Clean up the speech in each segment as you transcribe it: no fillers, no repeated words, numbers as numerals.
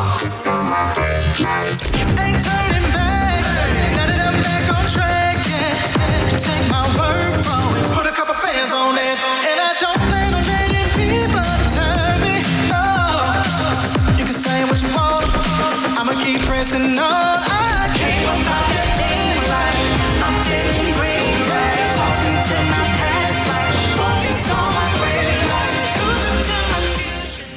Focus on my brake lights. Ain't turning back. Now that I'm back on track, yeah. Take my word from it. Put a couple bands on it. And I don't plan on letting people turn me. No. You can say what you want. I'ma keep pressing on. I came about that thing like I'm feeling great, right? Talking to my past life. Focus on my brake lights. Cruising to my future.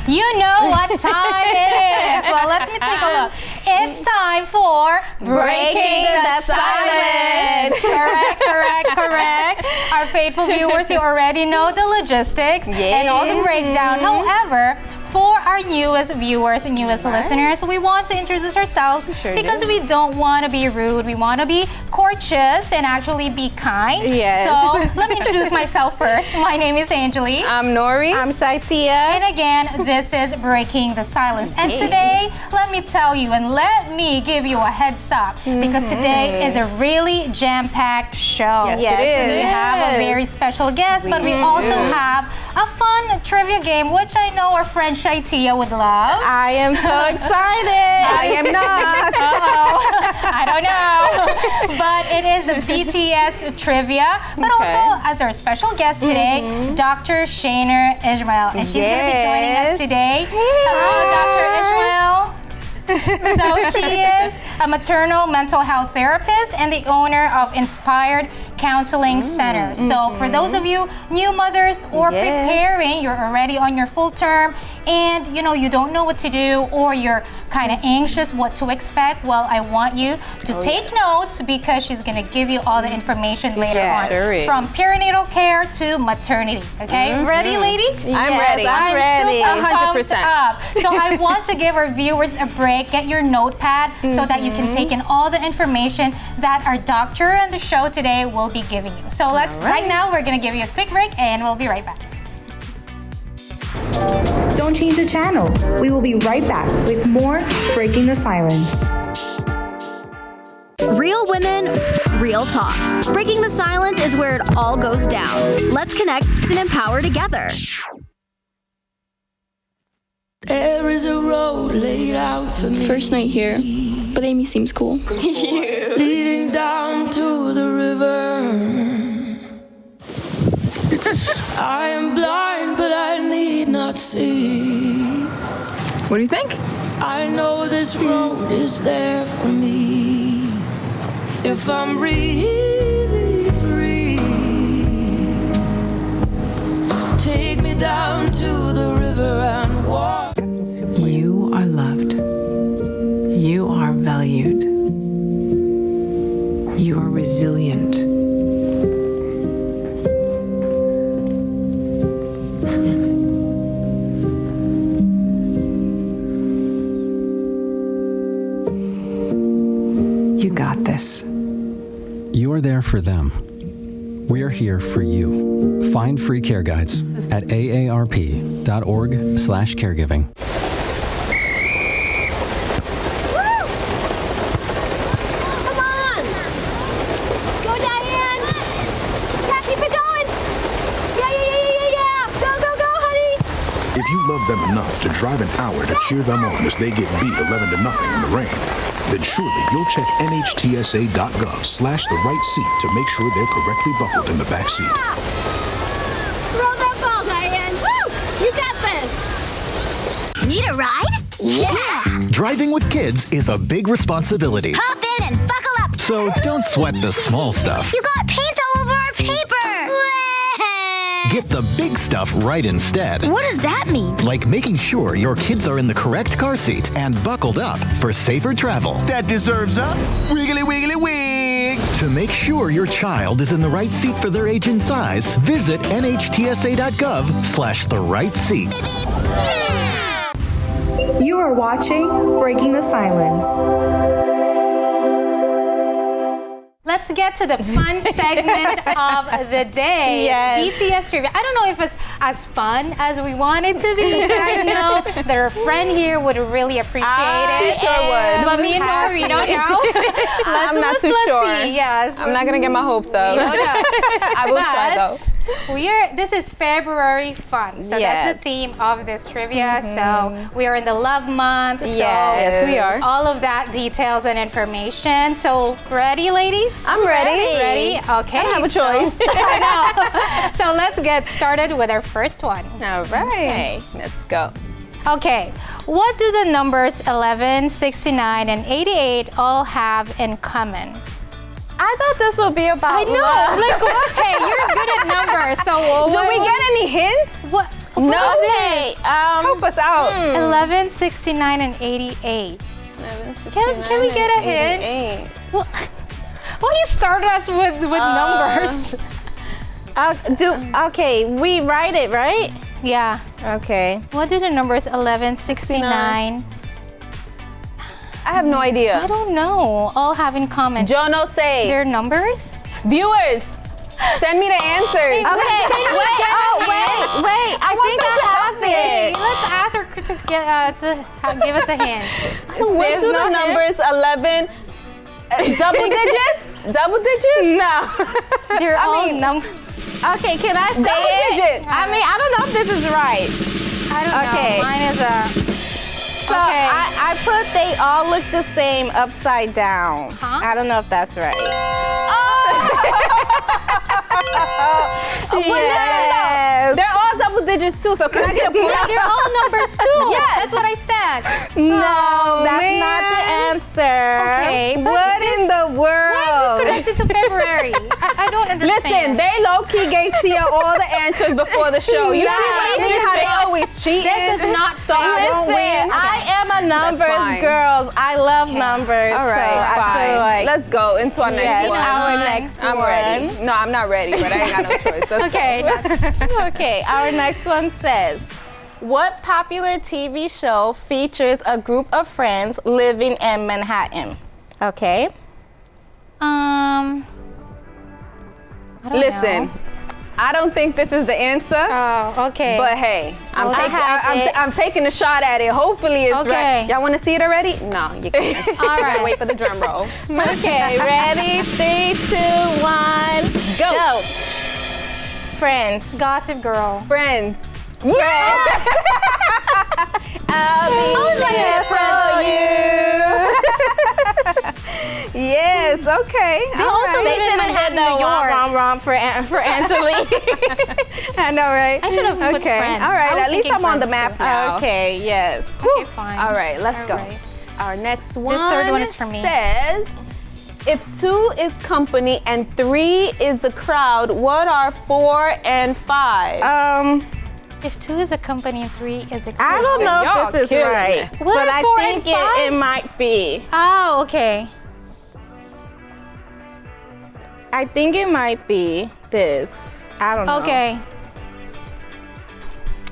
You know what time it is. Well, let me take a look. It's time for Breaking the Silence. Correct. Our faithful viewers, you already know the logistics and all the breakdown. However, for our newest viewers and newest listeners, we want to introduce ourselves because we don't want to be rude. We want to be courteous and actually be kind. Yes. So let me introduce myself first. My name is Angeli. I'm Nori. I'm Shaitia. And again, this is Breaking the Silence. And today, let me tell you and let me give you a heads up because today is a really jam-packed show. Yes, it is. We have a very special guest, but we also have a fun trivia game, which I know our friend Shaitia would love. I am so excited. I am not. I don't know. But it is the BTS Trivia. But also, as our special guest today, Dr. Shaenor Ishmael. And she's going to be joining us today. Hello, Dr. Ishmael. So she is a maternal mental health therapist and the owner of Inspired Counseling Center. So for those of you new mothers or preparing, you're already on your full term and you don't know what to do or you're kind of anxious what to expect, well, I want you to take notes because she's going to give you all the information later on. Sure From perinatal care to maternity. Okay, ready, ladies? I'm ready. I'm ready. super 100%. pumped up. So I want to give our viewers a break. Get your notepad so that you can take in all the information that our doctor on the show today will be giving you. So right now we're going to give you a quick break and we'll be right back. Don't change the channel. We will be right back with more Breaking the Silence. Real women, real talk. Breaking the Silence is where it all goes down. Let's connect and empower together. There is a road laid out for me. First night here, but Amy seems cool. Leading down to the river. I am blind, but I need not see. What do you think? I know this road is there for me. If I'm really free, take me down to the river and walk. You are loved. You are valued. You are resilient. You got this. You're there for them. We're here for you. Find free care guides at aarp.org/caregiving. If you love them enough to drive an hour to cheer them on as they get beat 11-0 in the rain, then surely you'll check nhtsa.gov/the right seat to make sure they're correctly buckled in the back seat. Throw that ball, Diane. Woo! You got this. Need a ride? Yeah! Driving with kids is a big responsibility. Hop in and buckle up. So don't sweat the small stuff. You got paint all over our paper. Get the big stuff right instead. What does that mean? Like making sure your kids are in the correct car seat and buckled up for safer travel. That deserves a wiggly wiggly wig. To make sure your child is in the right seat for their age and size, visit nhtsa.gov/the right seat. You are watching Breaking the Silence. Let's get to the fun segment of the day. Yes. It's BTS Trivia. I don't know if it's as fun as we want it to be, but I know that our friend here would really appreciate it. She sure would. But me and Nori don't know. I'm not too sure. Let's see. Yes. I'm not going to get my hopes up. You don't know. I will try though. This is February fun. So that's the theme of this trivia. So we are in the love month. Yes, we are. All of that details and information. So ready, ladies? I'm ready. Ready? Okay. I don't have a choice. I know. So let's get started with our first one. All right. Let's go. Okay. What do the numbers 11, 69, and 88 all have in common? I thought this would be about I know. love. Like, hey, you're good at numbers. So do we get any hints? What? No. Okay. Help us out. 11, 69, and 88. 11, 69, Can we get a hint? Well, why you start us with numbers? Okay, we write it, right? Yeah. Okay. What do the numbers 11, 69? I have no idea. I don't know. All have in common. Yo no sé. Their numbers? Viewers, send me the answers. Hey, wait. I think I have Hey, it. let's ask her to give us a hint. What do the numbers 11? Double digits? Double digits? No. They're all numbers. Okay, can I say it? I mean, I don't know if this is right. I don't know. Mine is So I put they all look the same upside down. I don't know if that's right. Yes. They're all double digits too, so can I get a point? Yeah, they're all numbers too. Yes. That's what I said. No, that's not the answer. Okay. What in the world? Why is this connected to February? I don't understand. Listen, they low-key gave Tia all the answers before the show. You see what I mean? How they always cheat. This is not so I won't win. I am a numbers girls. I love numbers. All right, so I feel like let's go into our next one. Our next I'm ready. No, I'm not ready, but I ain't got no choice. Okay. Okay, our next one says, what popular TV show features a group of friends living in Manhattan? Okay. I don't know. I don't think this is the answer. Oh, okay. But hey, I'm taking a shot at it. Hopefully it's right. Y'all want to see it already? No, you can't. All right. You gotta wait for the drum roll. Okay, ready? 3, 2, 1, go. Friends. Gossip Girl. Friends. Yeah. I'll be here for you. Yes, okay. They also live in Manhattan, New York. Wrong for Angelique. I know, right? I should have put Friends. All right, at least I'm on the map now. Okay, yes. Okay, fine. All right, let's go. Right. Our next one. This third one is for me. Says, if 2 is company and 3 is a crowd, what are 4 and 5? If 2 is a company and 3 is a crowd. I don't know if this is right, What but are I 4 think and 5? it might be. Oh, okay. I think it might be this. I don't know. Okay.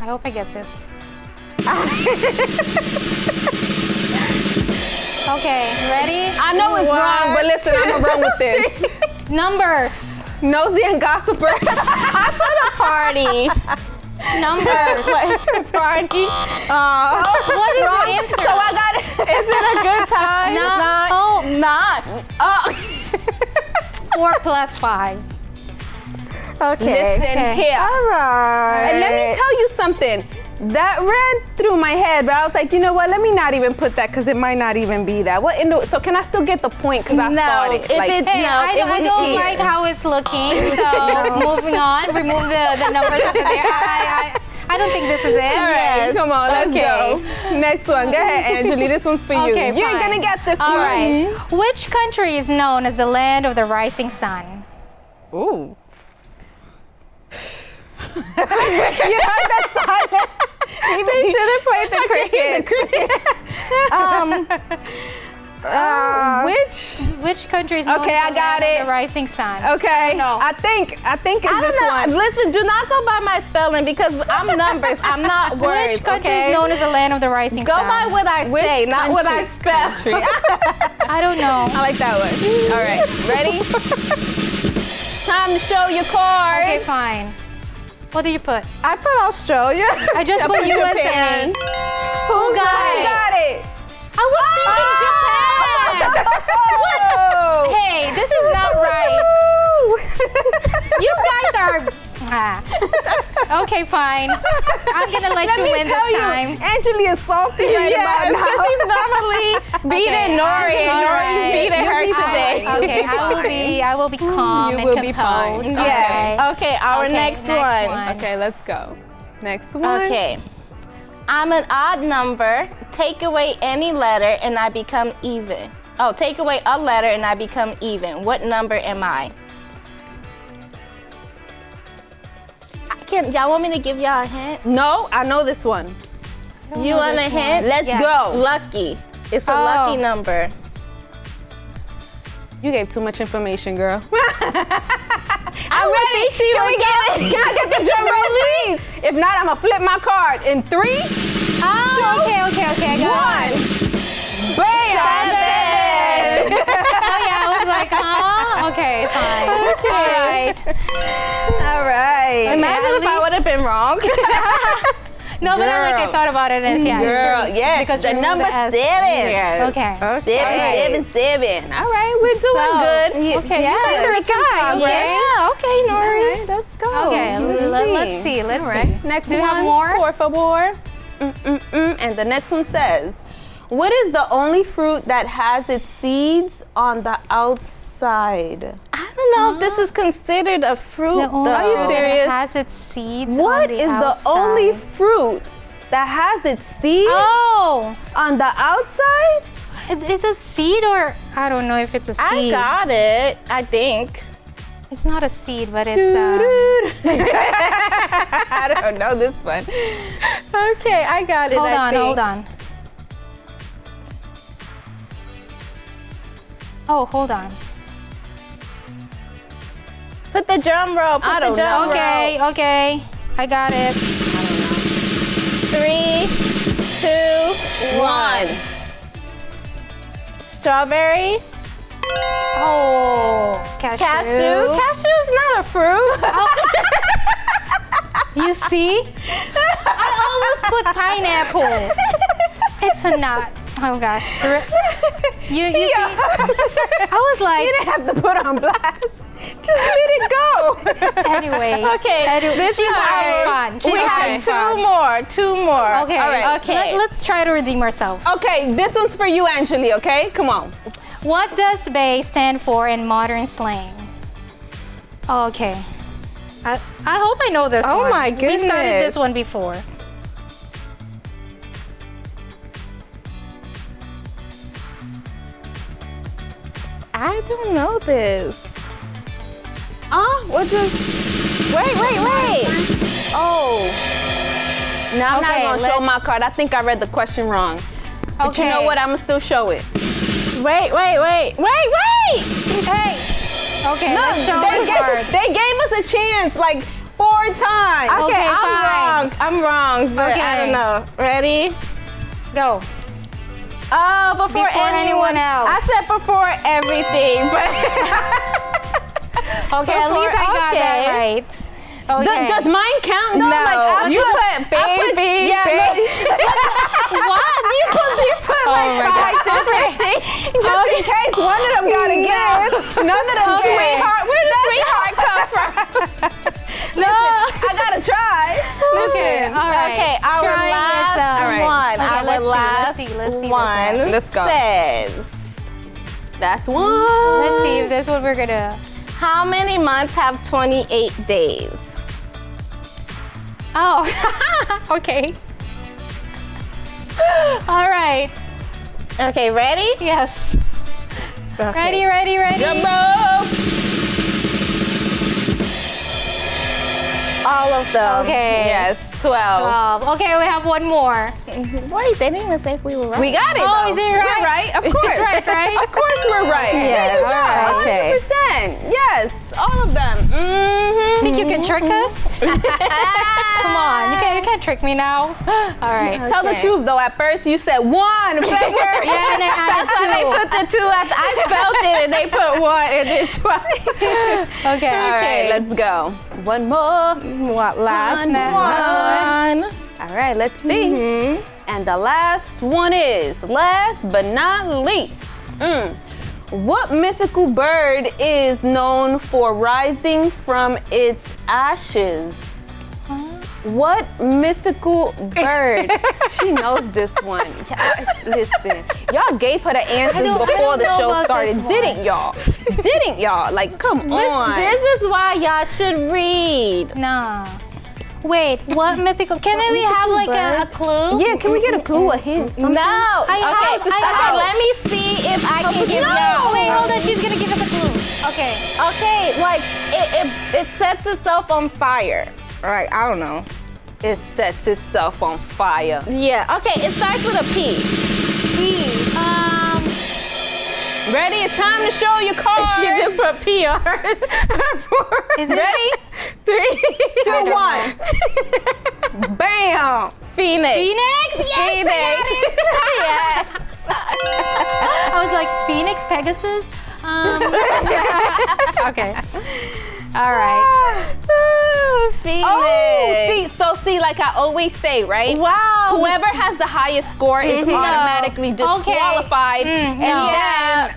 I hope I get this. Okay, ready? I know it's wrong, but listen, I'm gonna run with this. Numbers. Nosy and gossiper. I put a party. Numbers. Party. What is the answer? So I got it. Is it a good time? Not. 4 plus 5. Okay. Listen here. All right. And let me tell you something. That ran through my head, but I was like, you know what? Let me not even put that because it might not even be that. So can I still get the point? Because I thought it. I don't like how it's looking. So moving on, remove the numbers over there. I don't think this is it. All right, come on, let's go. Next one. Go ahead, Angeli. This one's for you. Okay, You're fine. gonna get this All one. right. Which country is known as the land of the rising sun? Ooh. You heard that silence? They should have played the crickets. Which country is known as the land of the rising sun? Okay. No. I think it's this one. Listen, do not go by my spelling because I'm numbers. I'm not words. Which country is known as the land of the rising sun? Go by what I say, not what I spell. I don't know. I like that one. All right, ready? Time to show your cards. Okay, fine. What did you put? I put Australia. I just put USA. Japan. Who got it? I was thinking Japan. What? Hey, this is not right. You guys are. Okay, fine. I'm gonna let you win this time. Angeli is salty right about now. Because she's normally beating Nori, and Nori's beating her today. Okay, I will be calm and composed. Yes. Okay, our next one. Okay, let's go. Next one. Okay. I'm an odd number. Take away any letter and I become even. Oh, take away a letter and I become even. What number am I? Y'all want me to give y'all a hint? No, I know this one. You want a hint? Let's go. Lucky. It's a lucky number. You gave too much information, girl. I'm ready. Can I get the drum roll, please? If not, I'm gonna flip my card in 3, 2, okay, I got 1. it. Bam! 7. Oh yeah, I was like, huh? Okay, fine. All right. Imagine if I would have been wrong. No, but I thought about it and yeah, girl, it's true. yes, Because the number 7. Yes. Okay. 7. All right, we're doing good. Okay, you guys are a tie. Okay. Yeah, okay, Nori. All right, let's go. Okay, let's see. All right, next Do you one. have more? Por favor. And the next one says, what is the only fruit that has its seeds on the outside? I don't know if this is considered a fruit. Are you serious? It has its seeds What on the is outside. the only fruit that has its seeds on the outside? Is it a seed or I don't know if it's a seed. I got it, I think. It's not a seed, but it's I don't know this one. Okay, I got it. Hold on. Oh, hold on. Put the drum roll. Put the drum roll. Okay. I got it. 3, 2, 1. Strawberry. Oh, cashew. Cashew is not a fruit. You see? I almost put pineapple. It's a nut. Oh gosh. You see? I was like, you didn't have to put on blast. Just let it go. Anyway. Okay. This is fun. We have two more. Okay. All right. Okay. Let's try to redeem ourselves. Okay, this one's for you, Angeli. Okay, come on. What does BAE stand for in modern slang? Okay. I hope I know this one. Oh my goodness. We studied this one before. I don't know this. What does... Wait. Oh. No, I'm not going to show my card. I think I read the question wrong. But you know what? I'm going to still show it. Wait. Hey. Okay, Look, let's show the cards. They gave us a chance like 4 times. Okay, fine. I'm wrong, but I don't know. Ready? Go. Oh, before anyone else. I said before everything, but okay, at least I got that right. Okay. Does mine count? No, like you put baby. What? She put like 5 different things. Just in case one of them gotta give. None of them sweetheart. Where did sweetheart come from? No, I gotta try. Okay, all right. Okay, our last one. Okay, Our last one. Let's go. Says. That's one. Let's see if that's what we're gonna. How many months have 28 days? Oh, okay. All right. Okay, ready? Yes. Okay. Ready. Drum roll. All of them. Okay. Yes, 12. Okay, we have one more. Wait, they didn't even say if we were right. We got it. Oh, though. is it right? We're right, of course. It's right? Of course we're right. Yes. All right. Okay. 100%. Yes, all of them. Mm-hmm. Think you can trick us? Come on, you can't trick me now. All right. Tell the truth though. At first you said 1 February. Yeah, and I That's why they put the 2 after I spelled it and they put 1 and then 12. Okay. All right, let's go. One more. What last one? one? All right, let's see. And the last one is, last but not least, what mythical bird is known for rising from its ashes? What mythical bird? She knows this one. Listen, y'all gave her the answers before the show started, didn't y'all? Didn't y'all? Like, come on. This is why y'all should read. No. Wait, what mythical? Can we have like a clue? Yeah, can we get a clue, a hint? Something? No. Okay, let me see if I can give y'all. Wait, hold on. She's gonna give us a clue. Okay. Okay, like it sets itself on fire. All right, I don't know. It sets itself on fire. Yeah. Okay, it starts with a P. P. Ready? It's time to show your card. She just put P on her. Is it ready? 3, 2, 1. Bam! Phoenix. Phoenix? Yes, Phoenix. I got it. Yes. I was like, Phoenix, Pegasus? Okay. All right. Phoenix. Oh, see, like I always say, right? Wow. Whoever has the highest score is automatically disqualified. Okay.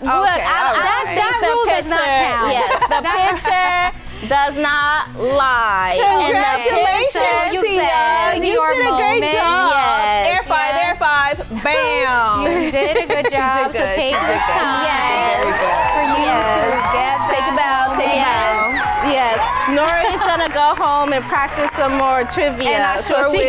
That rule does not count. Yes, the picture does not lie. Congratulations, Tia. You did a great job. Yes. Air 5. Bam. You did a good job. So take this time for you to get Take a bow. Yes. Nora is gonna go home and practice some more trivia. And I sure will. we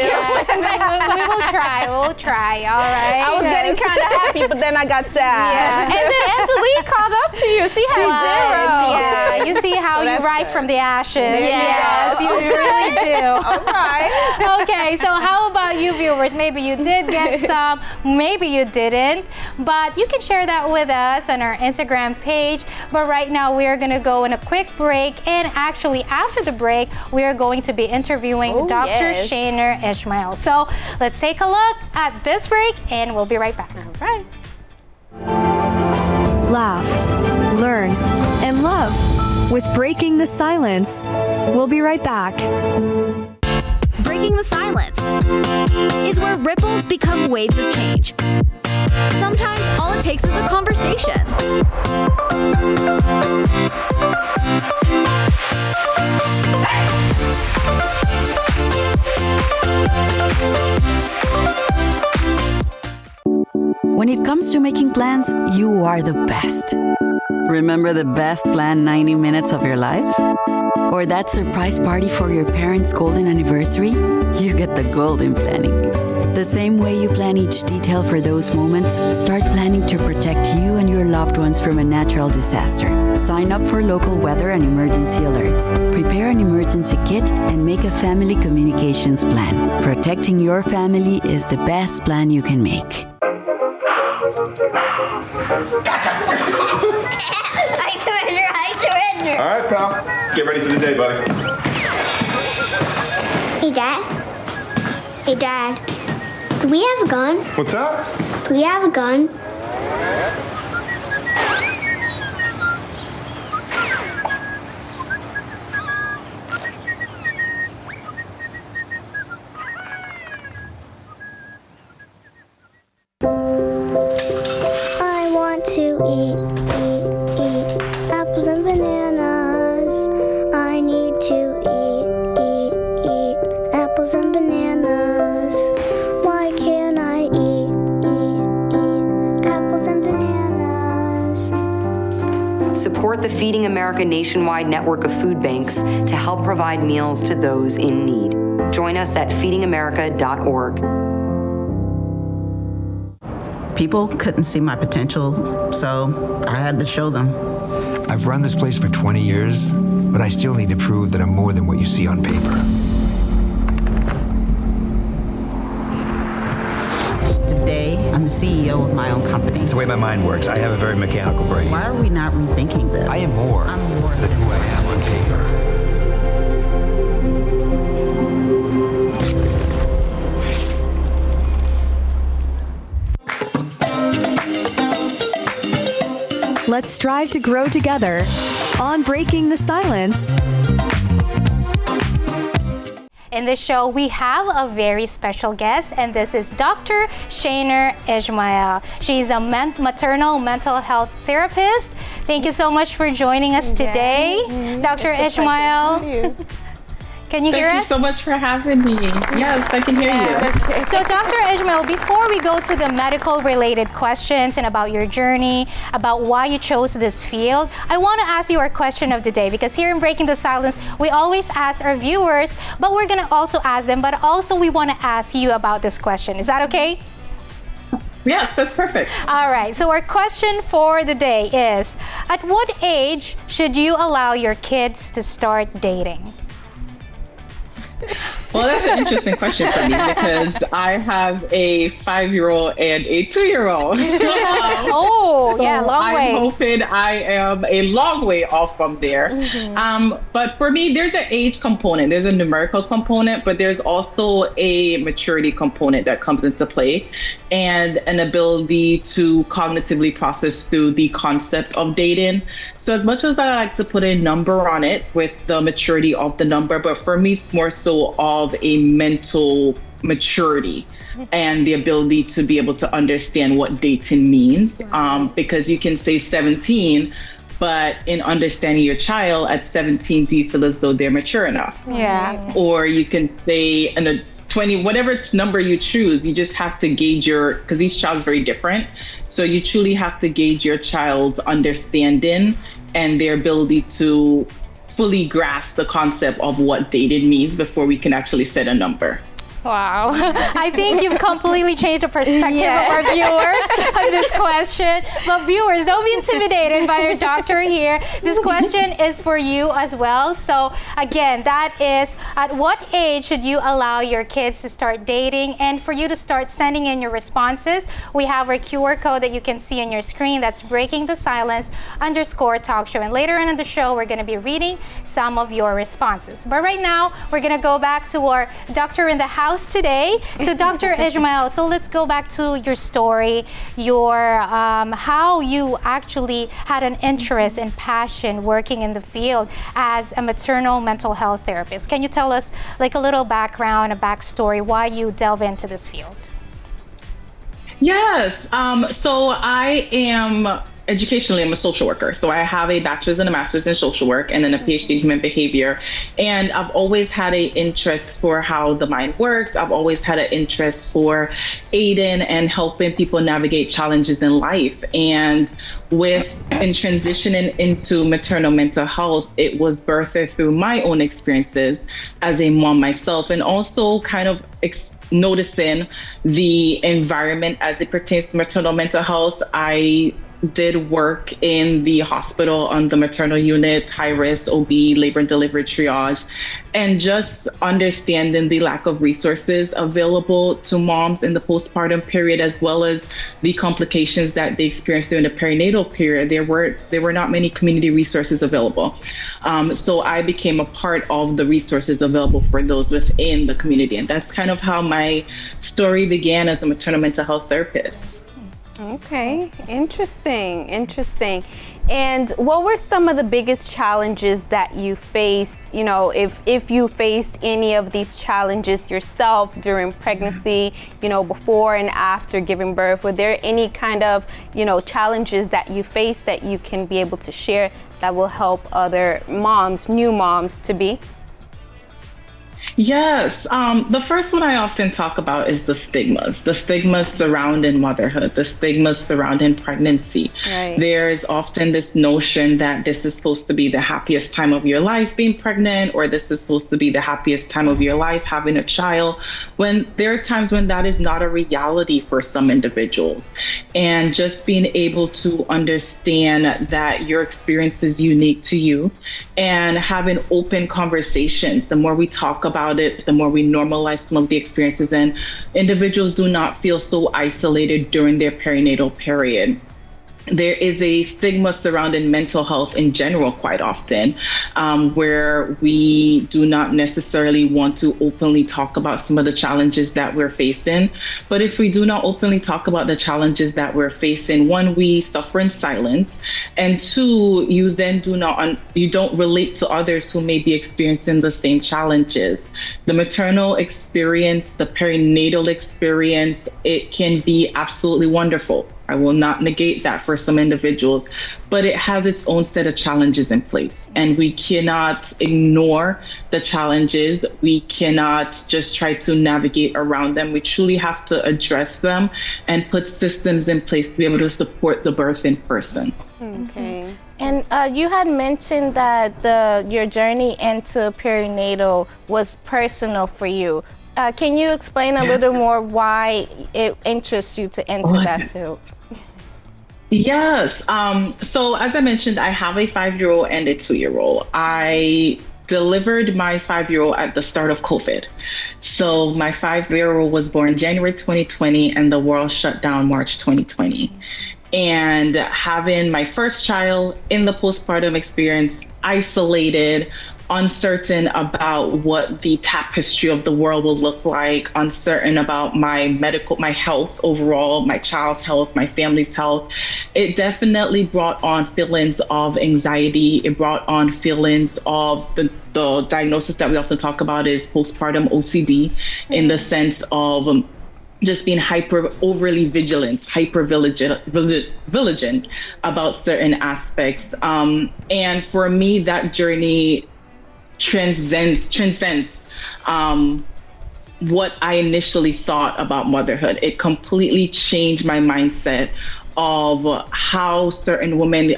will try. We'll try. All right. I was getting kind of happy, but then I got sad. Yeah. And then Angelique called up to you. She had 0. Yeah. You see how you rise from the ashes. Yes, you really do. All right. Okay, so how about you viewers? Maybe you did get some, maybe you didn't, but you can share that with us on our Instagram page. But right now we are going to go in a quick break, and actually after the break we are going to be interviewing Dr. Shaenor Ishmael. So let's take a look at this break and we'll be right back. All right. Laugh, learn, and love with Breaking the Silence. We'll be right back. Breaking the silence is where ripples become waves of change. Sometimes all it takes is a conversation. When it comes to making plans, you are the best. Remember the best planned 90 minutes of your life? Or that surprise party for your parents' golden anniversary? You get the golden planning. The same way you plan each detail for those moments, start planning to protect you and your loved ones from a natural disaster. Sign up for local weather and emergency alerts. Prepare an emergency kit and make a family communications plan. Protecting your family is the best plan you can make. I surrender. All right, pal. Get ready for the day, buddy. Hey, Dad. Do we have a gun? What's up? Do we have a gun? I want to eat apples and bananas. I need to eat apples and bananas. Why can't I eat apples and bananas? Support the Feeding America nationwide network of food banks to help provide meals to those in need. Join us at feedingamerica.org. People couldn't see my potential, so I had to show them. I've run this place for 20 years, but I still need to prove that I'm more than what you see on paper. Today, I'm the CEO of my own company. It's the way my mind works. I have a very mechanical brain. Why are we not rethinking this? I am more than who I am on paper. Let's strive to grow together on Breaking the Silence. In this show, we have a very special guest, and this is Dr. Shaenor Ishmael. She's a maternal mental health therapist. Thank you so much for joining us today, Dr. Ishmael. Can you hear us? Thank you so much for having me. Yes, I can hear you. So Dr. Ishmael, before we go to the medical related questions and about your journey, about why you chose this field, I want to ask you our question of the day, because here in Breaking the Silence, we always ask our viewers, but we're going to also ask them, but also we want to ask you about this question. Is that okay? Yes, that's perfect. All right, so our question for the day is, at what age should you allow your kids to start dating? Well, that's an interesting question for me because I have a 5-year-old and a 2-year-old. Oh, so yeah, long way. I'm hoping I am a long way off from there. But for me, there's an age component, there's a numerical component, but there's also a maturity component that comes into play, and an ability to cognitively process through the concept of dating. So as much as I like to put a number on it with the maturity of the number, but for me, it's more so of a mental maturity and the ability to be able to understand what dating means. Because you can say 17, but in understanding your child at 17, do you feel as though they're mature enough? Yeah. Or you can say in a 20, whatever number you choose, you just have to gauge because each child is very different. So you truly have to gauge your child's understanding and their ability to fully grasp the concept of what dating means before we can actually set a number. Wow. I think you've completely changed the perspective of our viewers on this question. But viewers, don't be intimidated by our doctor here. This question is for you as well. So again, that is, at what age should you allow your kids to start dating? And for you to start sending in your responses, we have our QR code that you can see on your screen. That's BreakingTheSilence_talk show. And later on in the show, we're going to be reading some of your responses. But right now, we're going to go back to our doctor in the house today. So Dr. Ishmael, so let's go back to your story, your how you actually had an interest and passion working in the field as a maternal mental health therapist. Can you tell us like a little background, a backstory, why you delve into this field? Yes. So I am educationally, I'm a social worker. So I have a bachelor's and a master's in social work and then a PhD in human behavior. And I've always had an interest for how the mind works. I've always had an interest for aiding and helping people navigate challenges in life. And in transitioning into maternal mental health, it was birthed through my own experiences as a mom myself, and also kind of noticing the environment as it pertains to maternal mental health. I did work in the hospital on the maternal unit, high risk, OB, labor and delivery triage, and just understanding the lack of resources available to moms in the postpartum period, as well as the complications that they experience during the perinatal period. There were not many community resources available. So I became a part of the resources available for those within the community. And that's kind of how my story began as a maternal mental health therapist. Okay, interesting. And what were some of the biggest challenges that you faced, you know, if you faced any of these challenges yourself during pregnancy, you know, before and after giving birth? Were there any kind of, you know, challenges that you faced that you can be able to share that will help other moms, new moms to be? Yes. The first one I often talk about is the stigmas surrounding motherhood, the stigmas surrounding pregnancy. Right. There is often this notion that this is supposed to be the happiest time of your life being pregnant, or this is supposed to be the happiest time of your life having a child, when there are times when that is not a reality for some individuals. And just being able to understand that your experience is unique to you and having open conversations. The more we talk about it, the more we normalize some of the experiences, and individuals do not feel so isolated during their perinatal period. There is a stigma surrounding mental health in general quite often, where we do not necessarily want to openly talk about some of the challenges that we're facing. But if we do not openly talk about the challenges that we're facing, one, we suffer in silence, and two, you then you don't relate to others who may be experiencing the same challenges. The maternal experience, the perinatal experience, it can be absolutely wonderful. I will not negate that for some individuals, but it has its own set of challenges in place. And we cannot ignore the challenges. We cannot just try to navigate around them. We truly have to address them and put systems in place to be able to support the birth in person. Okay. And you had mentioned that your journey into perinatal was personal for you. Can you explain a little more why it interests you to enter that field? Yes. So as I mentioned, I have a 5-year-old and a 2-year-old. I delivered my 5-year-old at the start of COVID. So my 5-year-old was born January 2020 and the world shut down March 2020. And having my first child in the postpartum experience, isolated, uncertain about what the tapestry of the world will look like, uncertain about my health overall, my child's health, my family's health. It definitely brought on feelings of anxiety. It brought on feelings of the diagnosis that we often talk about is postpartum OCD, in the sense of just being overly vigilant, hyper vigilant about certain aspects. And for me, that journey transcends what I initially thought about motherhood. It completely changed my mindset of how certain women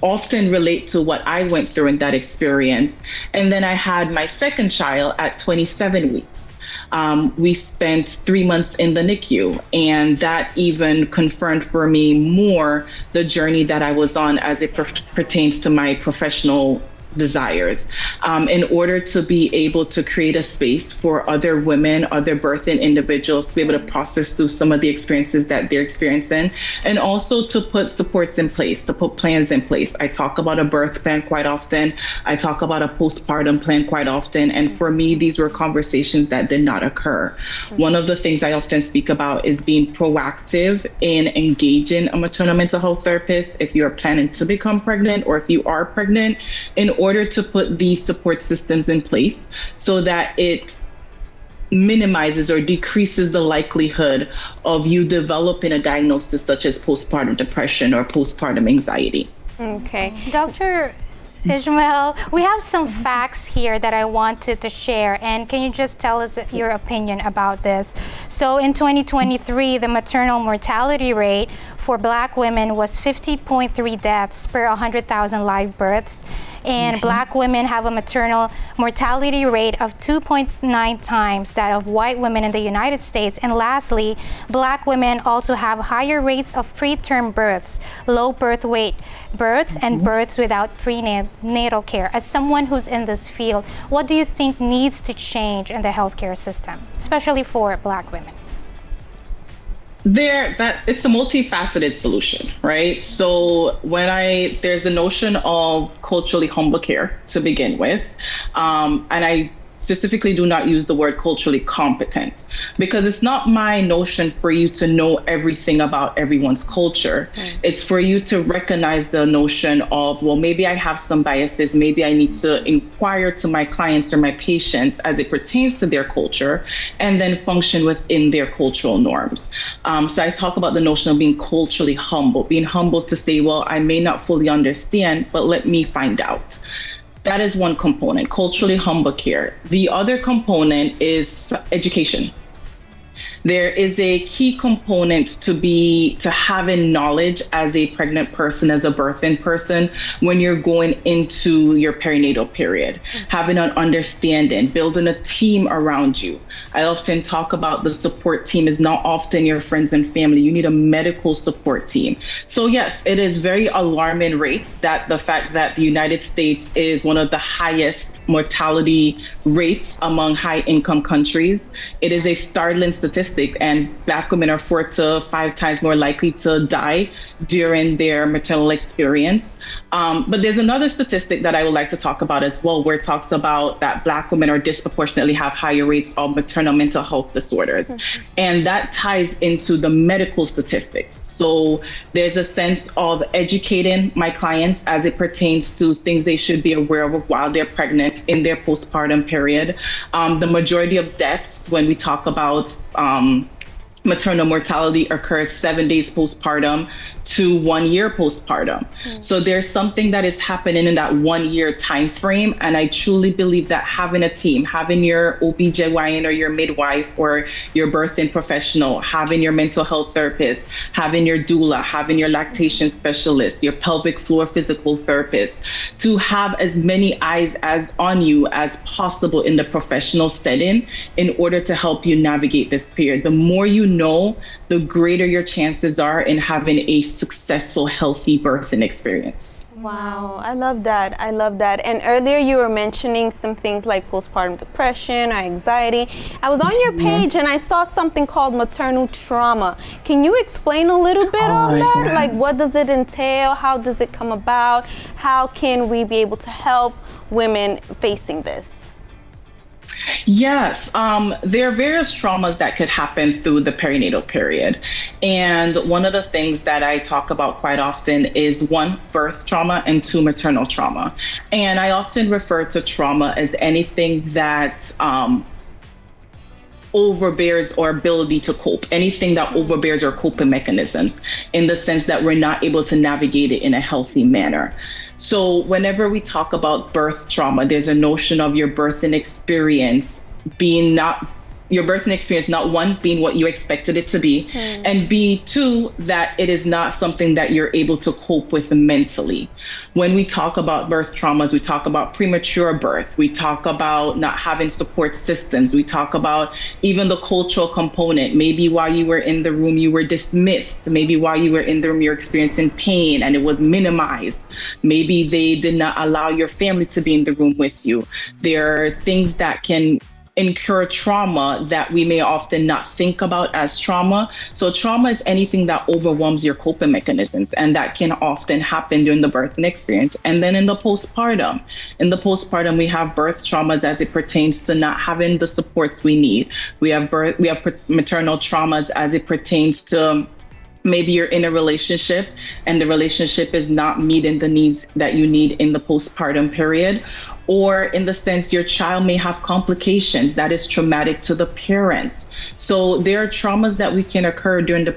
often relate to what I went through in that experience. And then I had my second child at 27 weeks. We spent 3 months in the NICU, and that even confirmed for me more the journey that I was on as it pertains to my professional desires, in order to be able to create a space for other women, other birthing individuals to be able to process through some of the experiences that they're experiencing, and also to put supports in place, to put plans in place. I talk about a birth plan quite often. I talk about a postpartum plan quite often. And for me, these were conversations that did not occur. One of the things I often speak about is being proactive in engaging a maternal mental health therapist if you're planning to become pregnant or if you are pregnant, in order to put these support systems in place so that it minimizes or decreases the likelihood of you developing a diagnosis such as postpartum depression or postpartum anxiety. Okay. Dr. Ishmael, we have some facts here that I wanted to share, and can you just tell us your opinion about this? So in 2023, the maternal mortality rate for Black women was 50.3 deaths per 100,000 live births. And Black women have a maternal mortality rate of 2.9 times that of white women in the United States. And lastly, Black women also have higher rates of preterm births, low birth weight births, and births without prenatal care. As someone who's in this field, what do you think needs to change in the healthcare system, especially for Black women? It's a multifaceted solution, right? So there's the notion of culturally humble care to begin with, and I specifically do not use the word culturally competent, because it's not my notion for you to know everything about everyone's culture. It's for you to recognize the notion of, well, maybe I have some biases, maybe I need to inquire to my clients or my patients as it pertains to their culture, and then function within their cultural norms. So I talk about the notion of being culturally humble, being humble to say, well, I may not fully understand, but let me find out. That is one component, culturally humble care. The other component is education. There is a key component to having knowledge as a pregnant person, as a birthing person, when you're going into your perinatal period, having an understanding, building a team around you. I often talk about the support team is not often your friends and family. You need a medical support team. So yes, it is very alarming rates that the fact that the United States is one of the highest mortality rates among high income countries. It is a startling statistic, and Black women are 4 to 5 times more likely to die during their maternal experience. But there's another statistic that I would like to talk about as well, where it talks about that Black women are disproportionately have higher rates of maternal mental health disorders. And that ties into the medical statistics. So there's a sense of educating my clients as it pertains to things they should be aware of while they're pregnant in their postpartum period. The majority of deaths when we talk about maternal mortality occurs 7 days postpartum to 1 year postpartum. So there's something that is happening in that 1 year time frame. And I truly believe that having a team, having your OBGYN or your midwife or your birthing professional, having your mental health therapist, having your doula, having your lactation specialist, your pelvic floor physical therapist, to have as many eyes as on you as possible in the professional setting in order to help you navigate this period. The more you know, the greater your chances are in having a successful, healthy birthing experience. Wow, I love that. I love that. And earlier you were mentioning some things like postpartum depression or anxiety. I was on your page and I saw something called maternal trauma. Can you explain a little bit on that? Yes. Like, what does it entail? How does it come about? How can we be able to help women facing this? Yes, there are various traumas that could happen through the perinatal period. And one of the things that I talk about quite often is 1, birth trauma, and 2, maternal trauma. And I often refer to trauma as anything that overbears our ability to cope, anything that overbears our coping mechanisms, in the sense that we're not able to navigate it in a healthy manner. So whenever we talk about birth trauma, there's a notion of your birthing experience being not, your birthing experience, not 1, being what you expected it to be, and B, 2, that it is not something that you're able to cope with mentally. When we talk about birth traumas, we talk about premature birth, we talk about not having support systems, we talk about even the cultural component. Maybe while you were in the room, you were dismissed. Maybe while you were in the room, you're experiencing pain and it was minimized. Maybe they did not allow your family to be in the room with you. There are things that can incur trauma that we may often not think about as trauma. So trauma is anything that overwhelms your coping mechanisms, and that can often happen during the birthing experience. And then in the postpartum, we have birth traumas as it pertains to not having the supports we need. We have maternal traumas as it pertains to maybe you're in a relationship and the relationship is not meeting the needs that you need in the postpartum period. Or in the sense your child may have complications that is traumatic to the parent. So there are traumas that we can incur during the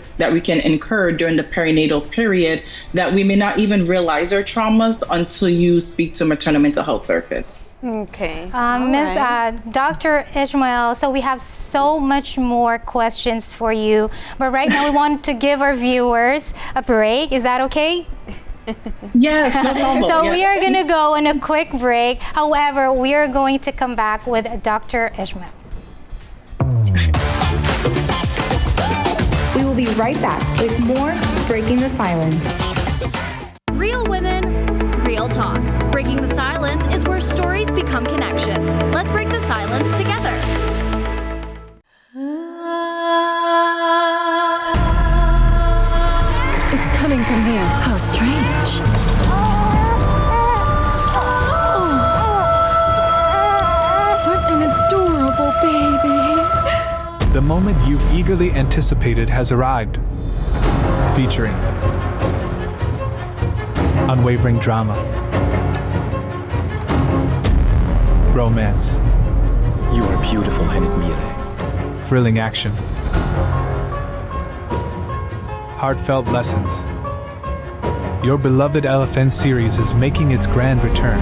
perinatal period that we may not even realize are traumas until you speak to a maternal mental health therapist. Okay. Dr. Ishmael, so we have so much more questions for you, but right now we want to give our viewers a break. Is that okay? Yes, no problem. So we are going to go on a quick break. However, we are going to come back with Dr. Ishmael. We will be right back with more Breaking the Silence. Real women, real talk. Breaking the silence is where stories become connections. Let's break the silence together. It's coming from there. How strange. What an adorable baby. The moment you've eagerly anticipated has arrived. Featuring unwavering drama, romance, You are beautiful, Henrik. thrilling action, heartfelt lessons. Your beloved LFN series is making its grand return.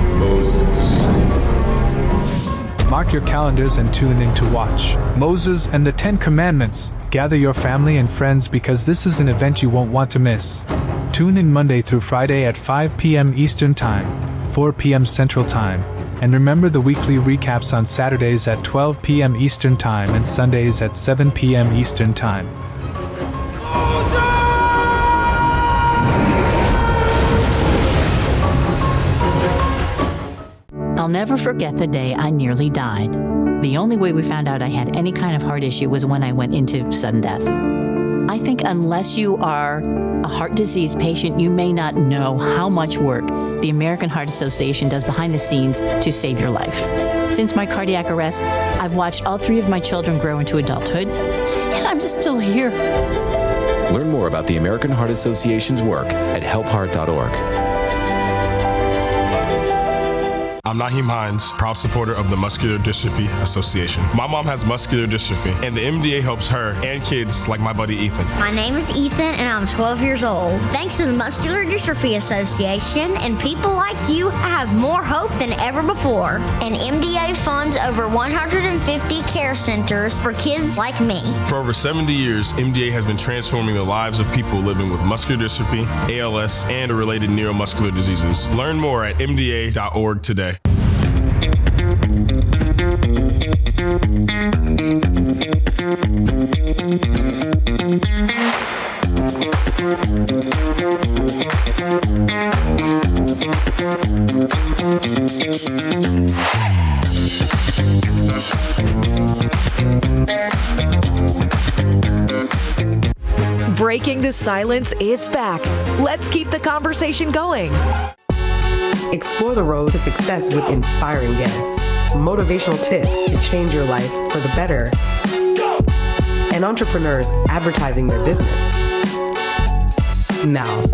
Mark your calendars and tune in to watch Moses and the 10 Commandments. Gather your family and friends because this is an event you won't want to miss. Tune in Monday through Friday at 5 p.m. Eastern Time, 4 p.m. Central Time. And remember the weekly recaps on Saturdays at 12 p.m. Eastern Time and Sundays at 7 p.m. Eastern Time. I'll never forget the day I nearly died. The only way we found out I had any kind of heart issue was when I went into sudden death. I think unless you are a heart disease patient, you may not know how much work the American Heart Association does behind the scenes to save your life. Since my cardiac arrest, I've watched all 3 of my children grow into adulthood, and I'm still here. Learn more about the American Heart Association's work at helpheart.org. I'm Naheem Hines, proud supporter of the Muscular Dystrophy Association. My mom has muscular dystrophy, and the MDA helps her and kids like my buddy Ethan. My name is Ethan, and I'm 12 years old. Thanks to the Muscular Dystrophy Association and people like you, I have more hope than ever before. And MDA funds over 150 care centers for kids like me. For over 70 years, MDA has been transforming the lives of people living with muscular dystrophy, ALS, and related neuromuscular diseases. Learn more at mda.org today. Breaking the Silence is back. Let's keep the conversation going. Explore the road to success with inspiring guests, motivational tips to change your life for the better, and entrepreneurs advertising their business. Now,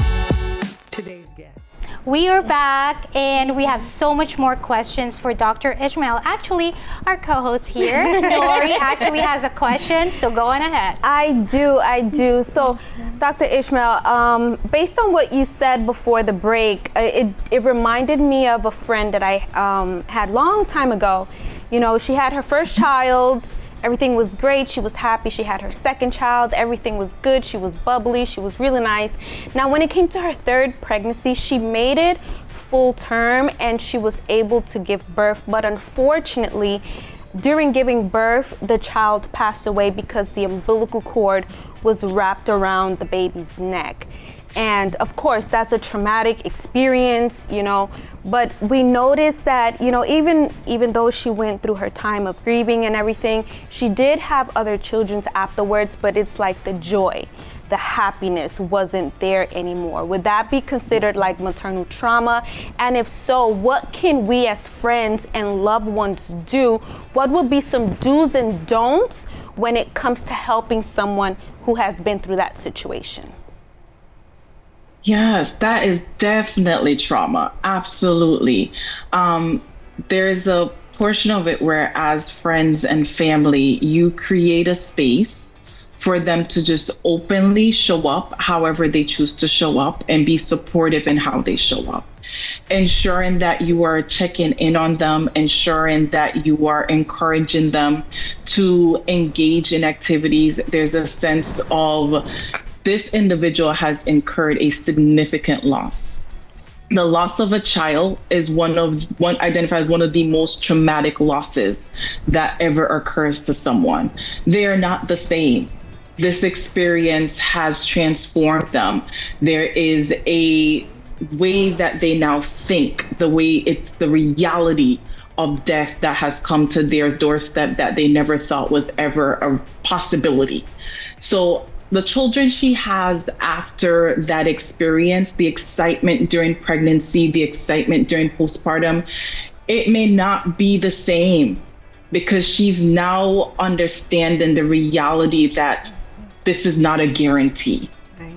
today's guest. We are back, and we have so much more questions for Dr. Ishmael. Actually, our co-host here, Lori, actually has a question, so go on ahead. I do. So, Dr. Ishmael, based on what you said before the break, it reminded me of a friend that I had a long time ago. You know, she had her first child. Everything was great. She was happy. She had her second child. Everything was good. She was bubbly. She was really nice. Now, when it came to her third pregnancy, she made it full term and she was able to give birth. But unfortunately, during giving birth, the child passed away because the umbilical cord was wrapped around the baby's neck. And of course, that's a traumatic experience, you know, but we noticed that, you know, even though she went through her time of grieving and everything, she did have other children afterwards, but it's like the joy, the happiness wasn't there anymore. Would that be considered like maternal trauma? And if so, what can we as friends and loved ones do? What would be some do's and don'ts when it comes to helping someone who has been through that situation? Yes, that is definitely trauma. Absolutely. There is a portion of it where, as friends and family, you create a space for them to just openly show up however they choose to show up and be supportive in how they show up. Ensuring that you are checking in on them, ensuring that you are encouraging them to engage in activities. There's a sense of this individual has incurred a significant loss. The loss of a child is identified as one of the most traumatic losses that ever occurs to someone. They are not the same. This experience has transformed them. There is a way that they now think, the way it's the reality of death that has come to their doorstep that they never thought was ever a possibility. So the children she has after that experience, the excitement during pregnancy, the excitement during postpartum, it may not be the same because she's now understanding the reality that this is not a guarantee. Right.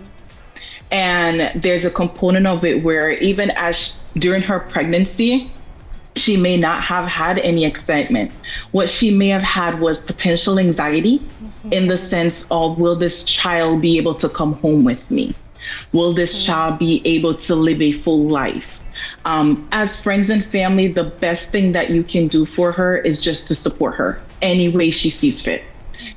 And there's a component of it where even during her pregnancy, she may not have had any excitement. What she may have had was potential anxiety in the sense of, will this child be able to come home with me? Will this child be able to live a full life? As friends and family, the best thing that you can do for her is just to support her any way she sees fit.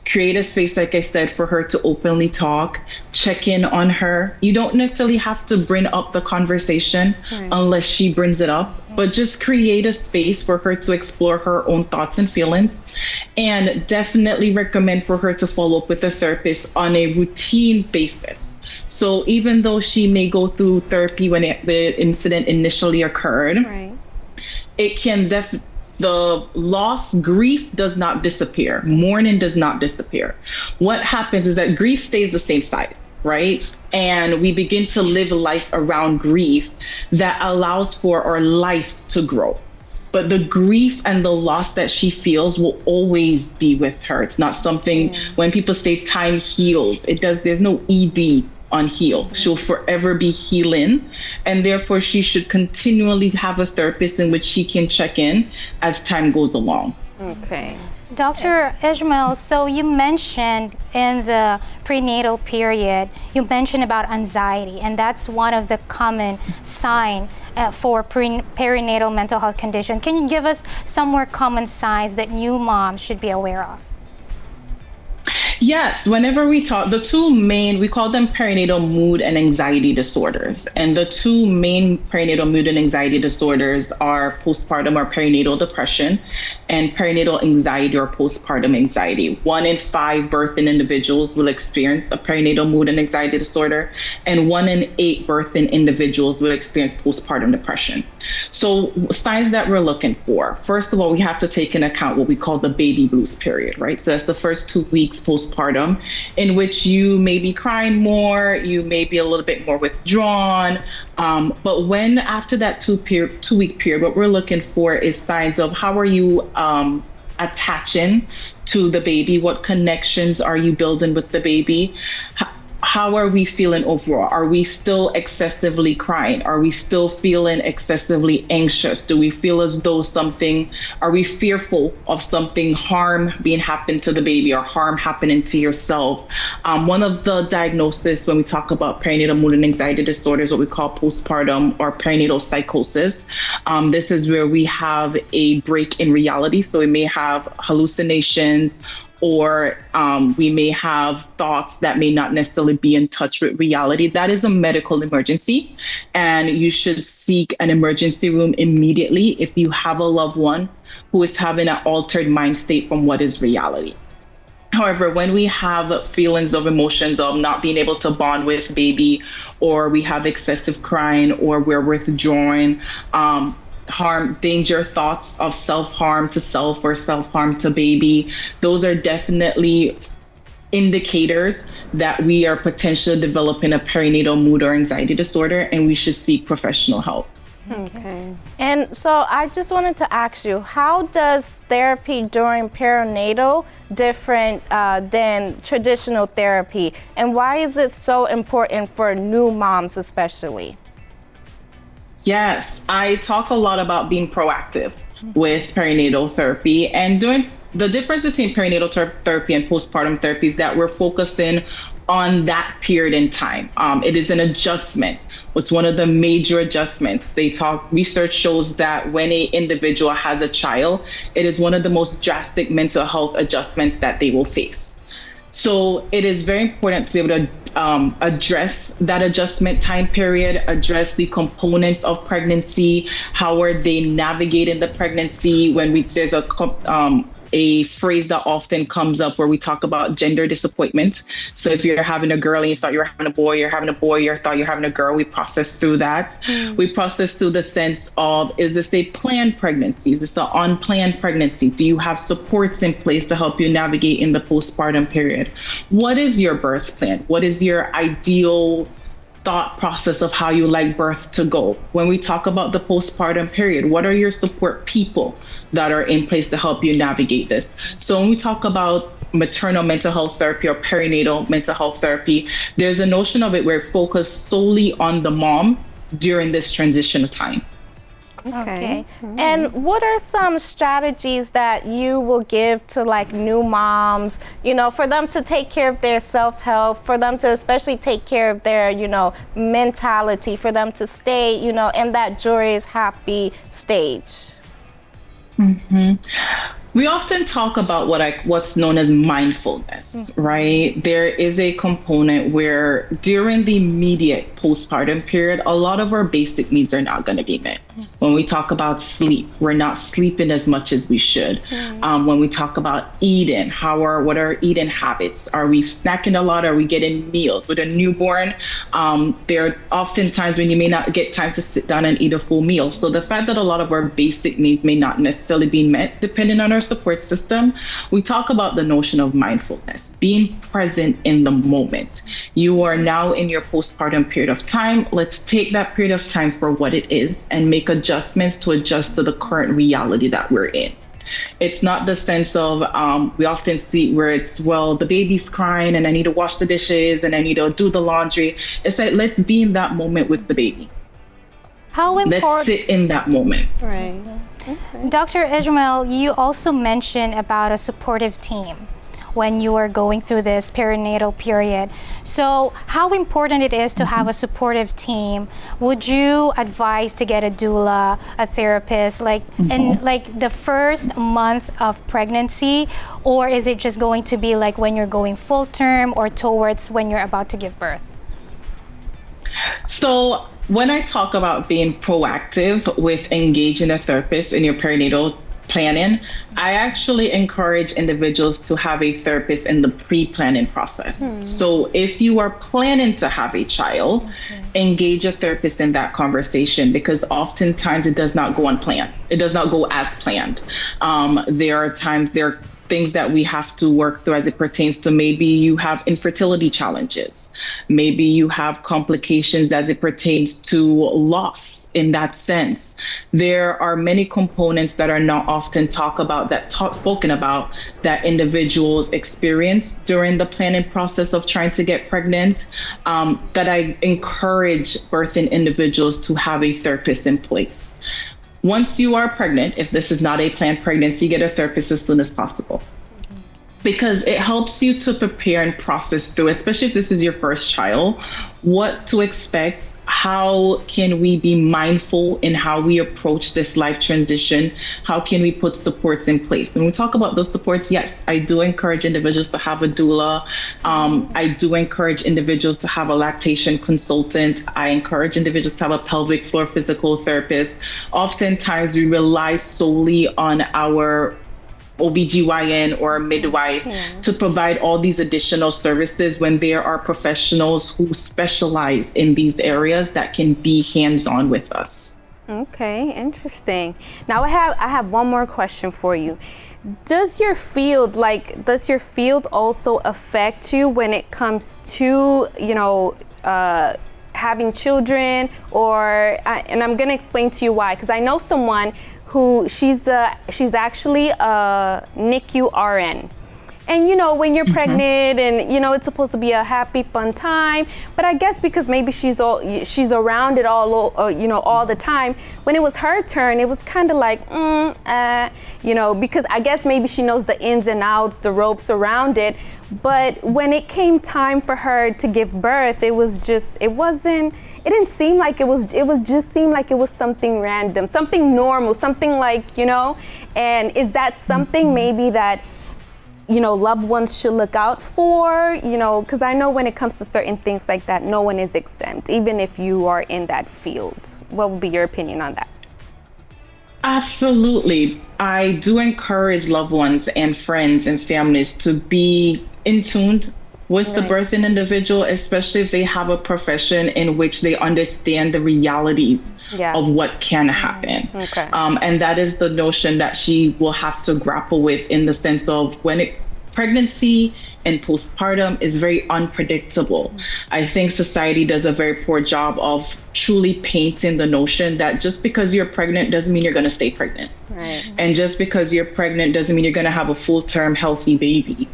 Create a space, like I said, for her to openly talk, check in on her. You don't necessarily have to bring up the conversation unless she brings it up, but just create a space for her to explore her own thoughts and feelings. And definitely recommend for her to follow up with a therapist on a routine basis. So even though she may go through therapy when the incident initially occurred, it can the loss, grief does not disappear. Mourning does not disappear. What happens is that grief stays the same size, right? And we begin to live life around grief that allows for our life to grow. But the grief and the loss that she feels will always be with her. It's not something, when people say time heals, there's no ED unhealed. She'll forever be healing, and therefore she should continually have a therapist in which she can check in as time goes along. Okay. Dr. Ishmael, so you mentioned in the prenatal period, you mentioned about anxiety, and that's one of the common signs for perinatal mental health condition. Can you give us some more common signs that new moms should be aware of? Yes, whenever we talk, the two main, we call them perinatal mood and anxiety disorders. And the two main perinatal mood and anxiety disorders are postpartum or perinatal depression and perinatal anxiety or postpartum anxiety. 1 in 5 birthing individuals will experience a perinatal mood and anxiety disorder, and 1 in 8 birthing individuals will experience postpartum depression. So signs that we're looking for, first of all, we have to take into account what we call the baby blues period, right? So that's the first 2 weeks postpartum, in which you may be crying more, you may be a little bit more withdrawn. But when after that 2-week period, what we're looking for is signs of how are you attaching to the baby? What connections are you building with the baby? How are we feeling overall? Are we still excessively crying? Are we still feeling excessively anxious? Do we feel as though are we fearful of something harm being happened to the baby or harm happening to yourself? One of the diagnoses when we talk about perinatal mood and anxiety disorders, what we call postpartum or perinatal psychosis. This is where we have a break in reality. So we may have hallucinations, or we may have thoughts that may not necessarily be in touch with reality. That is a medical emergency, and you should seek an emergency room immediately if you have a loved one who is having an altered mind state from what is reality. However, when we have feelings of emotions of not being able to bond with baby, or we have excessive crying, or we're withdrawing, danger thoughts of self-harm to self or self-harm to baby, those are definitely indicators that we are potentially developing a perinatal mood or anxiety disorder, and we should seek professional help. Okay. And so I just wanted to ask you, how does therapy during perinatal different than traditional therapy, and why is it so important for new moms especially? Yes, I talk a lot about being proactive with perinatal therapy, and doing the difference between perinatal therapy and postpartum therapy is that we're focusing on that period in time. It is an adjustment. It's one of the major adjustments. Research shows that when an individual has a child, it is one of the most drastic mental health adjustments that they will face. So it is very important to be able to address that adjustment time period, address the components of pregnancy, how are they navigating the pregnancy. There's a phrase that often comes up where we talk about gender disappointment. So if you're having a girl and you thought you were having a boy, you're having a boy, you thought you're having a girl, we process through that. We process through the sense of, is this a planned pregnancy? Is this an unplanned pregnancy? Do you have supports in place to help you navigate in the postpartum period? What is your birth plan? What is your ideal thought process of how you like birth to go? When we talk about the postpartum period, what are your support people that are in place to help you navigate this? So when we talk about maternal mental health therapy or perinatal mental health therapy, there's a notion of it where it focuses solely on the mom during this transitional time. Okay. And what are some strategies that you will give to like new moms, for them to take care of their self-help, for them to especially take care of their, mentality, for them to stay, in that joyous, happy stage? We often talk about what's known as mindfulness, right? There is a component where during the immediate postpartum period, a lot of our basic needs are not going to be met. When we talk about sleep, we're not sleeping as much as we should. When we talk about eating, what are eating habits? Are we snacking a lot? Are we getting meals? With a newborn, there are often times when you may not get time to sit down and eat a full meal. So the fact that a lot of our basic needs may not necessarily be met, depending on our support system, we talk about the notion of mindfulness, being present in the moment. You are now in your postpartum period of time. Let's take that period of time for what it is and make adjustments to adjust to the current reality that we're in. It's not the sense of, we often see where it's, well, the baby's crying and I need to wash the dishes and I need to do the laundry. It's like, let's be in that moment with the baby. How important? Let's sit in that moment. Right. Okay. Dr. Ishmael, you also mentioned about a supportive team when you are going through this perinatal period. So how important it is to have a supportive team? Would you advise to get a doula, a therapist, like in like the first month of pregnancy, or is it just going to be like when you're going full term or towards when you're about to give birth? So when I talk about being proactive with engaging a therapist in your perinatal planning, I actually encourage individuals to have a therapist in the pre-planning process. So if you are planning to have a child, engage a therapist in that conversation, because oftentimes it does not go unplanned. It does not go as planned. There are things that we have to work through as it pertains to, maybe you have infertility challenges. Maybe you have complications as it pertains to loss. In that sense, there are many components that are not often spoken about that individuals experience during the planning process of trying to get pregnant, that I encourage birthing individuals to have a therapist in place. Once you are pregnant, if this is not a planned pregnancy, get a therapist as soon as possible. Because it helps you to prepare and process through, especially if this is your first child, what to expect, how can we be mindful in how we approach this life transition, how can we put supports in place. When we talk about those supports, yes, I do encourage individuals to have a doula. I do encourage individuals to have a lactation consultant. I encourage individuals to have a pelvic floor physical therapist. Oftentimes we rely solely on our OBGYN or a midwife to provide all these additional services when there are professionals who specialize in these areas that can be hands-on with us. Okay, interesting. Now I have one more question for you. Does your field also affect you when it comes to, having children, and I'm going to explain to you why, because I know someone who she's actually a NICU RN. And when you're pregnant and it's supposed to be a happy, fun time, but I guess because maybe she's around it all the time, when it was her turn, it was kind of like, because I guess maybe she knows the ins and outs, the ropes around it. But when it came time for her to give birth, it didn't seem like it just seemed like it was something random, something normal, something like, and is that something maybe that loved ones should look out for, because I know when it comes to certain things like that, no one is exempt, even if you are in that field. What would be your opinion on that? Absolutely. I do encourage loved ones and friends and families to be in tune with the birthing individual, especially if they have a profession in which they understand the realities of what can happen. Okay. And that is the notion that she will have to grapple with, in the sense of pregnancy and postpartum is very unpredictable. I think society does a very poor job of truly painting the notion that just because you're pregnant doesn't mean you're going to stay pregnant. Right. And just because you're pregnant doesn't mean you're going to have a full-term healthy baby.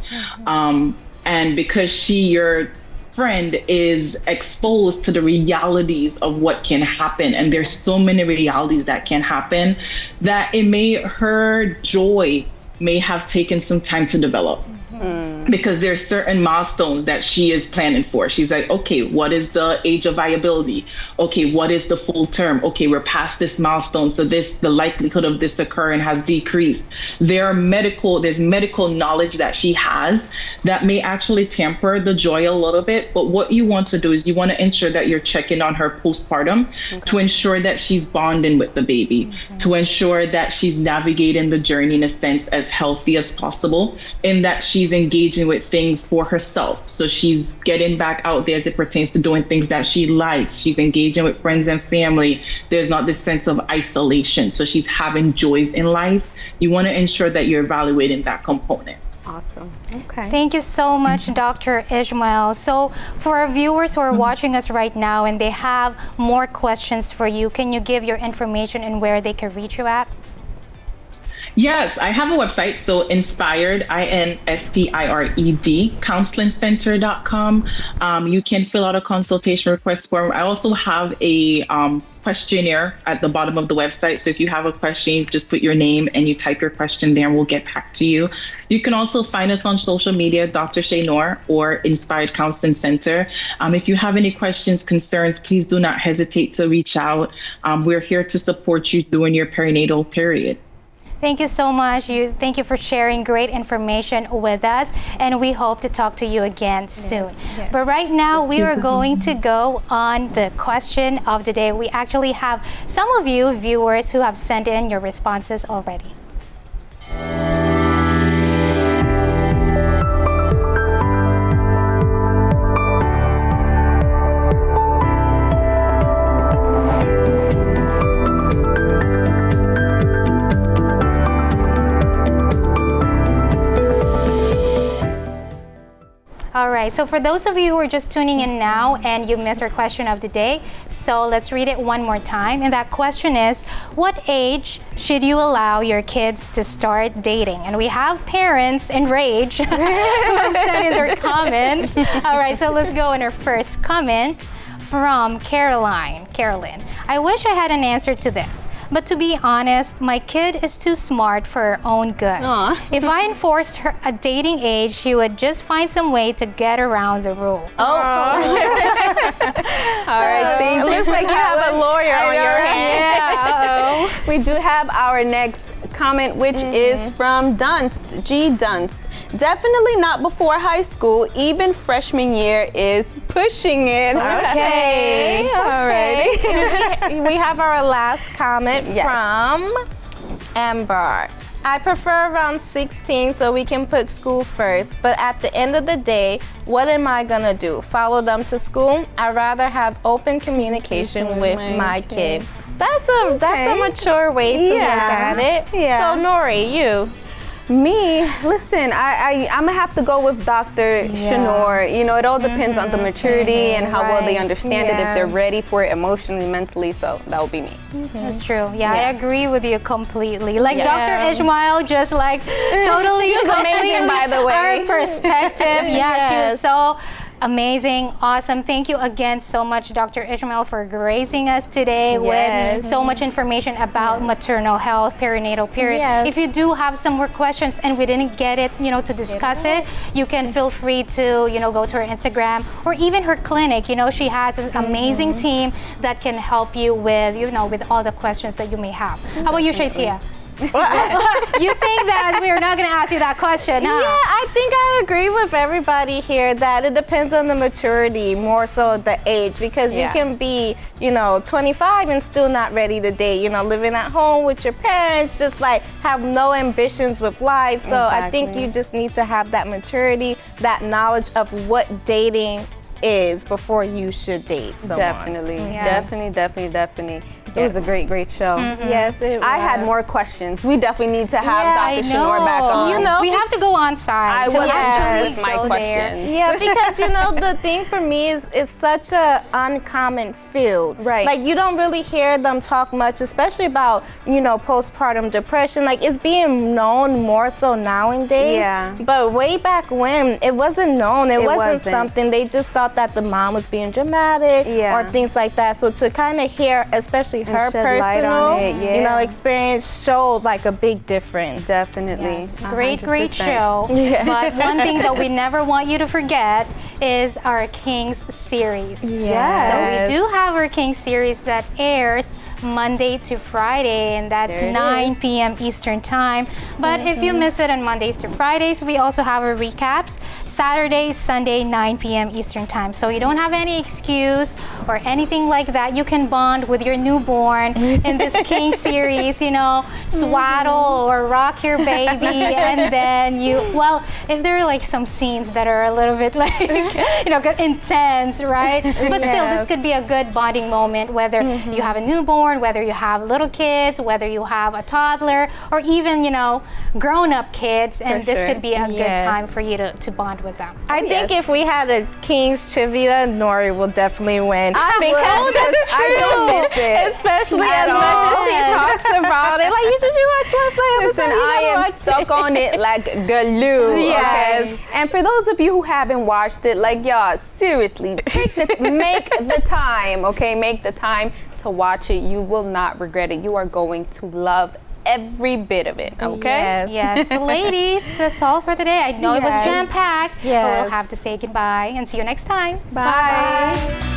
And because your friend is exposed to the realities of what can happen, and there's so many realities that can happen, that her joy may have taken some time to develop. Because there's certain milestones that she is planning for. She's like, okay, what is the age of viability? Okay, what is the full term? Okay, we're past this milestone, so the likelihood of this occurring has decreased. There's medical knowledge that she has that may actually temper the joy a little bit. But what you want to do is you want to ensure that you're checking on her postpartum to ensure that she's bonding with the baby, to ensure that she's navigating the journey in a sense as healthy as possible, and that she's engaging with things for herself. So she's getting back out there as it pertains to doing things that she likes. She's engaging with friends and family. There's not this sense of isolation. So she's having joys in life. You want to ensure that you're evaluating that component. Awesome. Okay. Thank you so much, Dr. Ishmael. So for our viewers who are watching us right now and they have more questions for you, can you give your information and where they can reach you at? Yes, I have a website. So Inspired, INSPIRED, counselingcenter.com. You can fill out a consultation request form. I also have a questionnaire at the bottom of the website. So if you have a question, you just put your name and you type your question there and we'll get back to you. You can also find us on social media, Dr. Shaenor or Inspired Counseling Center. If you have any questions, concerns, please do not hesitate to reach out. We're here to support you during your perinatal period. Thank you so much. Thank you for sharing great information with us, and we hope to talk to you again soon. Yes. But right now, we are going to go on the question of the day. We actually have some of you viewers who have sent in your responses already. All right, so for those of you who are just tuning in now and you missed our question of the day, so let's read it one more time. And that question is, what age should you allow your kids to start dating? And we have parents enraged who have sent in their comments. All right, so let's go on our first comment from Carolyn. I wish I had an answer to this. But to be honest, my kid is too smart for her own good. Aww. If I enforced her a dating age, she would just find some way to get around the rule. Oh. All right, thank you. It looks like you have a lawyer on your hand. Yeah, We do have our next comment, which is from Dunst, G. Dunst. Definitely not before high school. Even freshman year is pushing it. Okay. All righty. We have our last comment from Amber. I prefer around 16 so we can put school first, but at the end of the day, what am I gonna do? Follow them to school? I'd rather have open communication with my kid. That's a mature way to look at it. Yeah. So Nori, you. Me, listen, I'm gonna have to go with Dr. Shaenor. You know, it all depends on the maturity and how well they understand it, if they're ready for it emotionally, mentally, so that would be me. That's true. Yeah, I agree with you completely. Like Dr. Ishmael, just like totally she was amazing, by the way. Our perspective. She was so amazing, awesome. Thank you again so much, Dr. Ishmael, for gracing us today with so much information about maternal health, perinatal period. If you do have some more questions and we didn't get it, to discuss it, you can feel free to, go to her Instagram or even her clinic. She has an amazing team that can help you with, with all the questions that you may have. How about you, Shaitia? You think that we're not going to ask you that question, huh? Yeah, I think I agree with everybody here that it depends on the maturity, more so the age, because you can be, 25 and still not ready to date, living at home with your parents, just like have no ambitions with life. So I think you just need to have that maturity, that knowledge of what dating is before you should date someone. Definitely. It was a great show. Yes, it was. I had more questions. We definitely need to have Dr. Shaenor back on. We have to go on site. I will ask my questions. Yeah, because the thing for me is such a uncommon field. Right. Like you don't really hear them talk much, especially about postpartum depression. Like it's being known more so nowadays. Yeah. But way back when, it wasn't known. It wasn't something. They just thought that the mom was being dramatic or things like that. So to kind of hear, especially her personal, experience showed like a big difference. Definitely. Yes. Great show. But one thing that we never want you to forget is our Kings series. Yes. So we do have our Kings series that airs Monday to Friday, and that's 9 p.m. Eastern time. But if you miss it on Mondays to Fridays, we also have our recaps Saturday, Sunday, 9 p.m. Eastern time. So you don't have any excuse or anything like that. You can bond with your newborn in this King series, swaddle or rock your baby, and then if there are like some scenes that are a little bit like, intense, right? But still, this could be a good bonding moment, whether you have a newborn, whether you have little kids, whether you have a toddler, or even, grown-up kids, and this could be a good time for you to bond with them. I think if we had a King's Trivia, Nori will definitely win. That's true. I don't miss it. Especially as much as she talks about it. Like, did you watch last night? Listen, I stuck on it like glue. Yes. Okay? And for those of you who haven't watched it, like y'all, seriously, make the time, okay? Make the time to watch it. You will not regret it. You are going to love every bit of it, okay? Yes. Ladies, that's all for today. I know it was jam-packed, but Yes. we'll have to say goodbye and see you next time. Bye.